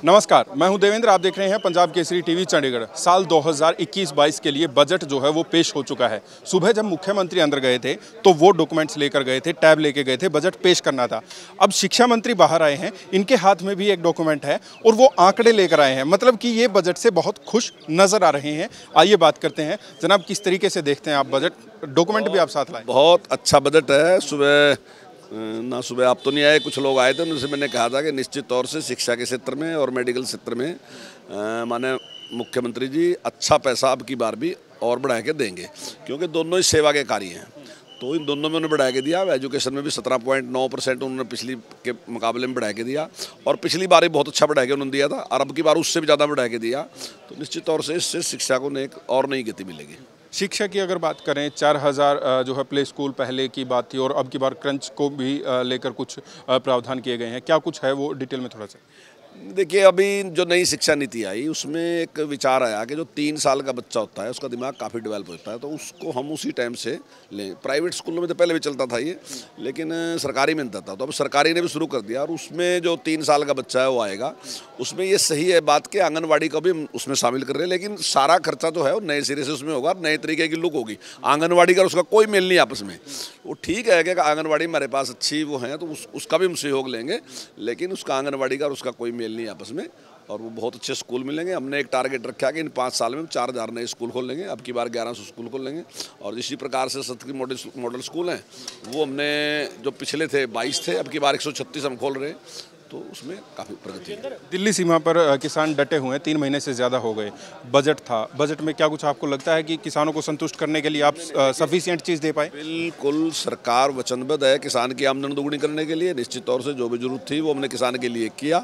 नमस्कार, मैं हूं देवेंद्र। आप देख रहे हैं पंजाब केसरी टीवी चंडीगढ़। साल 2021-22 के लिए बजट जो है वो पेश हो चुका है। सुबह जब मुख्यमंत्री अंदर गए थे तो वो डॉक्यूमेंट्स लेकर गए थे, टैब लेके गए थे, बजट पेश करना था। अब शिक्षा मंत्री बाहर आए हैं, इनके हाथ में भी एक डॉक्यूमेंट है और वो आंकड़े लेकर आए हैं, मतलब कि ये बजट से बहुत खुश नजर आ रहे हैं। आइए बात करते हैं। जनाब, किस तरीके से देखते हैं आप बजट? डॉक्यूमेंट भी आप साथ लाए। बहुत अच्छा बजट है। सुबह आप तो नहीं आए, कुछ लोग आए थे, उनसे मैंने कहा था कि निश्चित तौर से शिक्षा के क्षेत्र में और मेडिकल क्षेत्र में माने मुख्यमंत्री जी अच्छा पैसा अब की बार भी और बढ़ा के देंगे, क्योंकि दोनों ही सेवा के कार्य हैं। तो इन दोनों में उन्होंने बढ़ा के दिया। एजुकेशन में भी 17.9% उन्होंने पिछली के मुकाबले में बढ़ा के दिया, और पिछली बार भी बहुत अच्छा बढ़ा के उन्होंने दिया था, और अब की बार उससे भी ज़्यादा बढ़ा के दिया। तो निश्चित तौर से इससे शिक्षा को एक और नई गति मिलेगी। शिक्षा की अगर बात करें, 4000 जो है प्ले स्कूल पहले की बात थी, और अब की बार क्रंच को भी लेकर कुछ प्रावधान किए गए हैं। क्या कुछ है वो डिटेल में थोड़ा सा? देखिए, अभी जो नई शिक्षा नीति आई उसमें एक विचार आया कि जो 3 साल का बच्चा होता है उसका दिमाग काफ़ी डेवलप होता है, तो उसको हम उसी टाइम से लें। प्राइवेट स्कूलों में तो पहले भी चलता था ये, लेकिन सरकारी में नहीं था। तो अब सरकारी ने भी शुरू कर दिया, और उसमें जो 3 साल का बच्चा है वो आएगा। उसमें ये सही है बात कि आंगनवाड़ी को भी उसमें शामिल कर रहे हैं, लेकिन सारा खर्चा जो है वो नए सिरे से उसमें होगा, नए तरीके की लुक होगी। आंगनवाड़ी का उसका कोई मेल नहीं आपस में। वो ठीक है कि आंगनवाड़ी हमारे पास अच्छी वो है, तो उसका भी हम सहयोग लेंगे, लेकिन उसका आंगनवाड़ी का और उसका कोई मेल नहीं आपस में, और वो बहुत अच्छे स्कूल मिलेंगे। हमने एक टारगेट रखा है कि इन 5 साल में 4000 नए स्कूल खोल लेंगे। अब की बार 1100 स्कूल खोल लेंगे, और इसी प्रकार से संस्कृत मॉडल स्कूल हैं, वो हमने जो पिछले थे 22 थे, अब की बार 136 हम खोल रहे हैं। तो उसमें काफ़ी प्रगति है। दिल्ली सीमा पर किसान डटे हुए हैं, 3 महीने से ज़्यादा हो गए। बजट था, बजट में क्या कुछ आपको लगता है कि किसानों को संतुष्ट करने के लिए आप सफिशिएंट चीज़ दे पाए? बिल्कुल, सरकार वचनबद्ध है किसान की आमदनी दोगुनी करने के लिए। निश्चित तौर से जो भी जरूरत थी वो हमने किसान के लिए किया।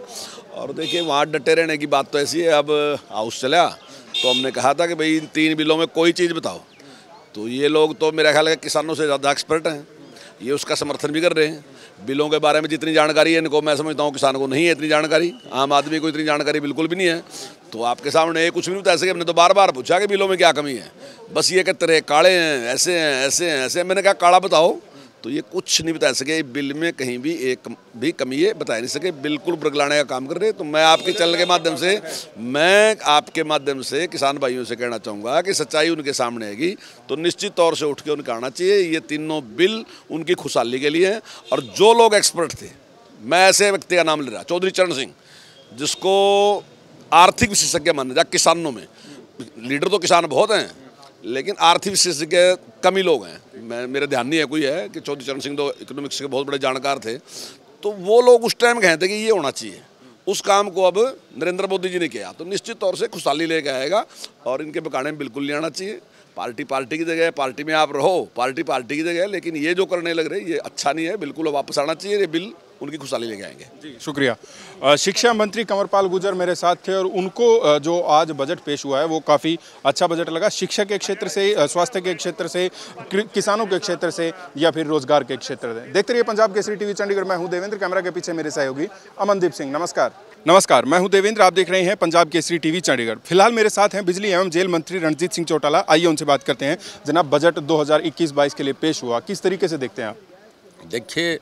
और देखिए, वहाँ डटे रहने की बात तो ऐसी है। अब हाउस चला तो हमने कहा था कि भाई इन 3 बिलों में कोई चीज़ बताओ, तो ये लोग तो मेरा ख्याल है किसानों से ज़्यादा एक्सपर्ट हैं, ये उसका समर्थन भी कर रहे हैं। बिलों के बारे में जितनी जानकारी है इनको, मैं समझता हूँ किसान को नहीं है इतनी जानकारी, आम आदमी को इतनी जानकारी बिल्कुल भी नहीं है। तो आपके सामने कुछ भी नहीं बता सके। हमने तो बार बार पूछा कि बिलों में क्या कमी है, बस ये कहते रहे काले हैं, ऐसे हैं, ऐसे हैं, ऐसे। मैंने कहा काला बताओ, तो ये कुछ नहीं बता सके। बिल में कहीं भी एक भी कमी है बता नहीं सके, बिल्कुल बरगलाने का काम कर रहे। तो मैं आपके चैनल के माध्यम से किसान भाइयों से कहना चाहूँगा कि सच्चाई उनके सामने आएगी तो निश्चित तौर से उठ के उनका आना चाहिए। ये तीनों बिल उनकी खुशहाली के लिए हैं। और जो लोग एक्सपर्ट थे, मैं ऐसे व्यक्ति का नाम ले रहा, चौधरी चरण सिंह, जिसको आर्थिक विशेषज्ञ माना जाए किसानों में। लीडर तो किसान बहुत हैं, लेकिन आर्थिक विशेषज्ञ कमी लोग हैं। मेरे ध्यान नहीं है कोई है कि चौधरी चरण सिंह तो इकोनॉमिक्स के बहुत बड़े जानकार थे। तो वो लोग उस टाइम कहते कि ये होना चाहिए, उस काम को अब नरेंद्र मोदी जी ने किया, तो निश्चित तौर से खुशहाली लेके आएगा। और इनके बकाने में बिल्कुल नहीं आना चाहिए। पार्टी पार्टी की जगह है, पार्टी में आप रहो, पार्टी पार्टी की जगह है, लेकिन ये जो करने लग रहे ये अच्छा नहीं है, बिल्कुल वापस आना चाहिए। ये बिल उनकी खुशहाली लेके आएंगे। जी, शुक्रिया। शिक्षा मंत्री कंवरपाल गुर्जर मेरे साथ थे, और उनको जो आज बजट पेश हुआ है वो काफ़ी अच्छा बजट लगा। शिक्षा के क्षेत्र से, स्वास्थ्य के क्षेत्र से, किसानों के क्षेत्र से, या फिर रोजगार के क्षेत्र से। देखते रहिए पंजाब केसरी टीवी चंडीगढ़। मैं हूं देवेंद्र, कैमरा के पीछे मेरे सहयोगी अमनदीप सिंह। नमस्कार, मैं हूं देवेंद्र। आप देख रहे हैं पंजाब केसरी टीवी चंडीगढ़। फिलहाल मेरे साथ हैं बिजली एवं जेल मंत्री रणजीत सिंह चौटाला। आइए उनसे बात करते हैं। जनाब, बजट 2021-22 के लिए पेश हुआ, किस तरीके से देखते हैं आप? देखिए,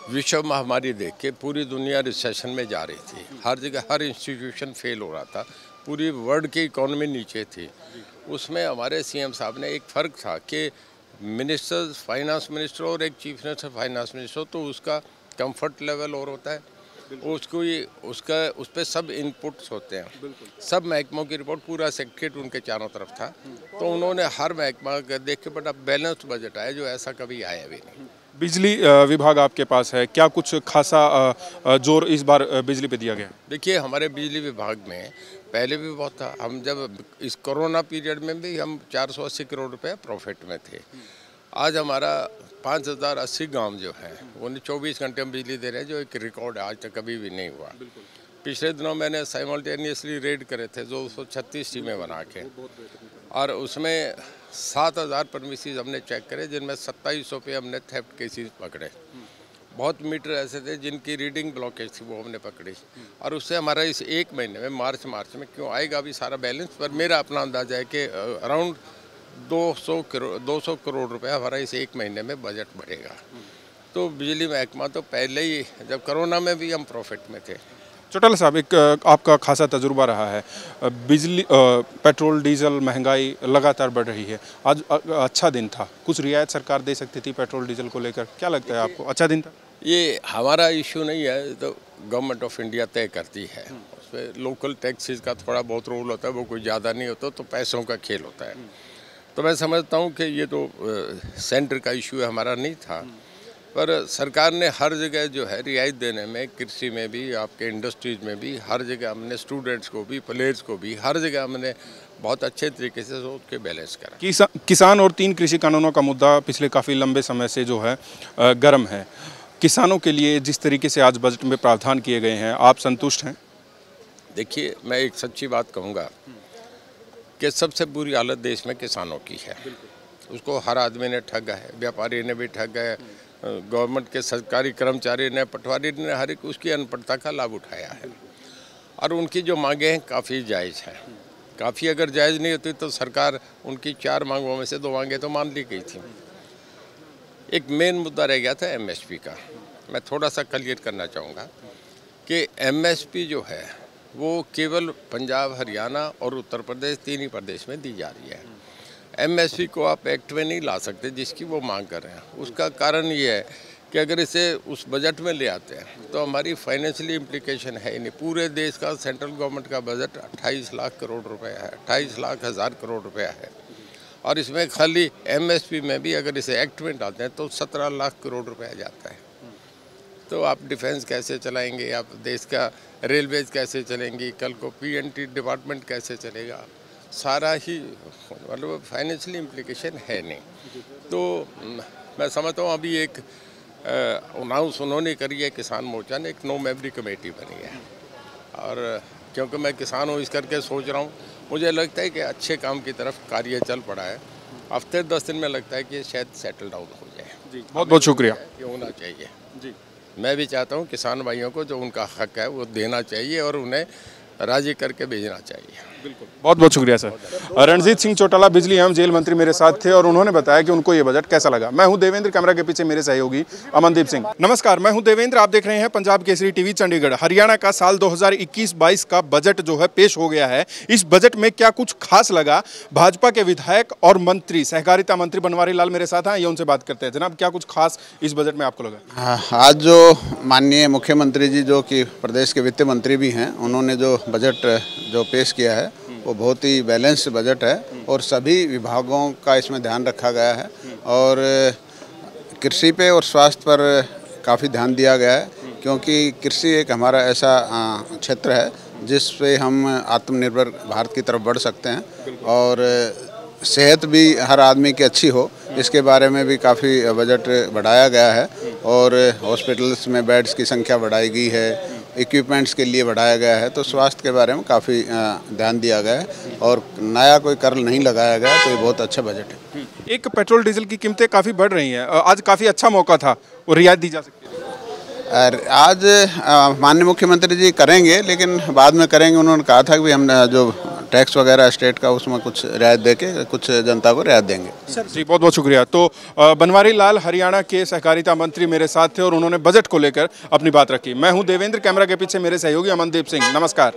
विश्व महामारी देख के पूरी दुनिया रिसेशन में जा रही थी। हर जगह हर इंस्टीट्यूशन फेल हो रहा था, पूरी वर्ल्ड की इकोनॉमी नीचे थी। उसमें हमारे सीएम साहब ने, एक फ़र्क था कि मिनिस्टर, फाइनेंस मिनिस्टर और एक चीफ मिनिस्टर फाइनेंस मिनिस्टर, तो उसका कंफर्ट लेवल और होता है, उसका उस पर सब इनपुट्स होते हैं, सब महकमों की रिपोर्ट, पूरा सेक्रेटरीट उनके चारों तरफ था। तो उन्होंने हर महकमा देख के बड़ा बैलेंस्ड बजट आया, जो ऐसा कभी आया भी नहीं। बिजली विभाग आपके पास है, क्या कुछ खासा जोर इस बार बिजली पे दिया गया? देखिए, हमारे बिजली विभाग में पहले भी बहुत था। हम जब इस कोरोना पीरियड में भी हम 480 करोड़ रुपए प्रॉफिट में थे। आज हमारा 5080 गांव जो है वो 24 घंटे हम बिजली दे रहे हैं, जो एक रिकॉर्ड है, आज तक कभी भी नहीं हुआ। पिछले दिनों मैंने साइमल्टेनियसली रेड करे थे 236 टीमें बना के, और उसमें 7000 परमिसेस हमने चेक करे, जिनमें 2700 पे हमने थेफ्ट केसेस पकड़े। बहुत मीटर ऐसे थे जिनकी रीडिंग ब्लॉकेज थी, वो हमने पकड़ी। और उससे हमारा इस एक महीने में मार्च में क्यों आएगा अभी सारा बैलेंस, पर मेरा अपना अंदाजा है कि अराउंड 200 करोड़ रुपए हमारा इस एक महीने में बजट बढ़ेगा। तो बिजली महकमा तो पहले ही, जब कोरोना में भी हम प्रॉफिट में थे, चौटाला साहब, एक आपका खासा तजुर्बा रहा है, बिजली पेट्रोल डीजल महंगाई लगातार बढ़ रही है। आज अच्छा दिन था, कुछ रियायत सरकार दे सकती थी पेट्रोल डीजल को लेकर, क्या लगता है आपको? अच्छा दिन था? ये हमारा इशू नहीं है, तो गवर्नमेंट ऑफ इंडिया तय करती है। उसमें लोकल टैक्सेस का थोड़ा बहुत रोल होता है, वो कोई ज़्यादा नहीं होता, तो पैसों का खेल होता है। तो मैं समझता हूँ कि ये तो सेंटर का इशू है, हमारा नहीं था। पर सरकार ने हर जगह जो है रियायत देने में, कृषि में भी, आपके इंडस्ट्रीज में भी, हर जगह हमने स्टूडेंट्स को भी, प्लेयर्स को भी, हर जगह हमने बहुत अच्छे तरीके से सोच के बैलेंस करा। किसान और 3 कृषि कानूनों का मुद्दा पिछले काफ़ी लंबे समय से जो है गर्म है। किसानों के लिए जिस तरीके से आज बजट में प्रावधान किए गए हैं, आप संतुष्ट हैं? देखिए, मैं एक सच्ची बात कहूँगा कि सबसे बुरी हालत देश में किसानों की है। उसको हर आदमी ने ठगा है, व्यापारी ने भी ठगा है, गवर्नमेंट के सरकारी कर्मचारी ने, पटवारी ने, हर एक उसकी अनपढ़ता का लाभ उठाया है। और उनकी जो मांगे हैं काफ़ी जायज़ हैं। काफ़ी अगर जायज़ नहीं होती तो सरकार उनकी 4 मांगों में से 2 मांगें तो मान ली गई थी। एक मेन मुद्दा रह गया था एमएसपी का। मैं थोड़ा सा क्लियर करना चाहूँगा कि एमएसपी जो है वो केवल पंजाब, हरियाणा और उत्तर प्रदेश 3 ही प्रदेश में दी जा रही है। एमएसपी को आप एक्ट में नहीं ला सकते जिसकी वो मांग कर रहे हैं। उसका कारण ये है कि अगर इसे उस बजट में ले आते हैं तो हमारी फाइनेंशियली इम्प्लीकेशन है ही नहीं। पूरे देश का सेंट्रल गवर्नमेंट का बजट 28 लाख करोड़ रुपए है, 28 लाख हज़ार करोड़ रुपया है। और इसमें खाली एमएसपी में भी अगर इसे एक्ट में डालते हैं तो 17 लाख करोड़ रुपया जाता है। तो आप डिफेंस कैसे चलाएंगे, आप देश का रेलवेज कैसे चलेंगी, कल को पीएनटी डिपार्टमेंट कैसे चलेगा, सारा ही मतलब फाइनेंशियली इम्प्लीकेशन है नहीं। तो मैं समझता हूँ अभी एक अनाउंस उन्होंने करी है, किसान मोर्चा ने एक नो मेमोरी कमेटी बनी है। और क्योंकि मैं किसान हूँ इस करके सोच रहा हूँ, मुझे लगता है कि अच्छे काम की तरफ कार्य चल पड़ा है। हफ्ते 10 दिन में लगता है कि शायद सेटल डाउन हो जाए। जी, बहुत बहुत शुक्रिया। ये होना चाहिए जी, मैं भी चाहता हूँ किसान भाइयों को जो उनका हक है वो देना चाहिए और उन्हें राजी करके भेजना चाहिए। बिल्कुल, बहुत बहुत शुक्रिया सर। रणजीत सिंह चौटाला बिजली एवं जेल मंत्री मेरे साथ थे और उन्होंने बताया कि उनको ये बजट कैसा लगा। मैं हूं देवेंद्र, कैमरा के पीछे मेरे सहयोगी अमनदीप सिंह। नमस्कार, मैं हूं देवेंद्र, आप देख रहे हैं पंजाब केसरी टीवी चंडीगढ़। हरियाणा का साल 2021-22 का बजट जो है पेश हो गया है। इस बजट में क्या कुछ खास लगा? भाजपा के विधायक और मंत्री, सहकारिता मंत्री बनवारी लाल मेरे साथ हैं, ये उनसे बात करते हैं। जनाब, क्या कुछ खास इस बजट में आपको लगा? आज जो माननीय मुख्यमंत्री जी, जो कि प्रदेश के वित्त मंत्री भी हैं, उन्होंने जो बजट जो पेश किया है वो बहुत ही बैलेंस्ड बजट है और सभी विभागों का इसमें ध्यान रखा गया है। और कृषि पे और स्वास्थ्य पर काफ़ी ध्यान दिया गया है, क्योंकि कृषि एक हमारा ऐसा क्षेत्र है जिस पे हम आत्मनिर्भर भारत की तरफ बढ़ सकते हैं। और सेहत भी हर आदमी की अच्छी हो, इसके बारे में भी काफ़ी बजट बढ़ाया गया है। और हॉस्पिटल्स में बेड्स की संख्या बढ़ाई गई है, इक्विपमेंट्स के लिए बढ़ाया गया है। तो स्वास्थ्य के बारे में काफ़ी ध्यान दिया गया है और नया कोई कर नहीं लगाया गया, तो ये बहुत अच्छा बजट है। एक पेट्रोल डीजल की कीमतें काफ़ी बढ़ रही हैं, आज काफ़ी अच्छा मौका था, वो रियायत दी जा सकती है। आज माननीय मुख्यमंत्री जी करेंगे, लेकिन बाद में करेंगे। उन्होंने कहा था कि हम जो टैक्स वगैरह स्टेट का उसमें कुछ रियायत देके कुछ जनता को रियायत देंगे। जी, बहुत बहुत शुक्रिया। तो बनवारी लाल हरियाणा के सहकारिता मंत्री मेरे साथ थे और उन्होंने बजट को लेकर अपनी बात रखी। मैं हूं देवेंद्र, कैमरा के पीछे मेरे सहयोगी अमनदीप सिंह। नमस्कार।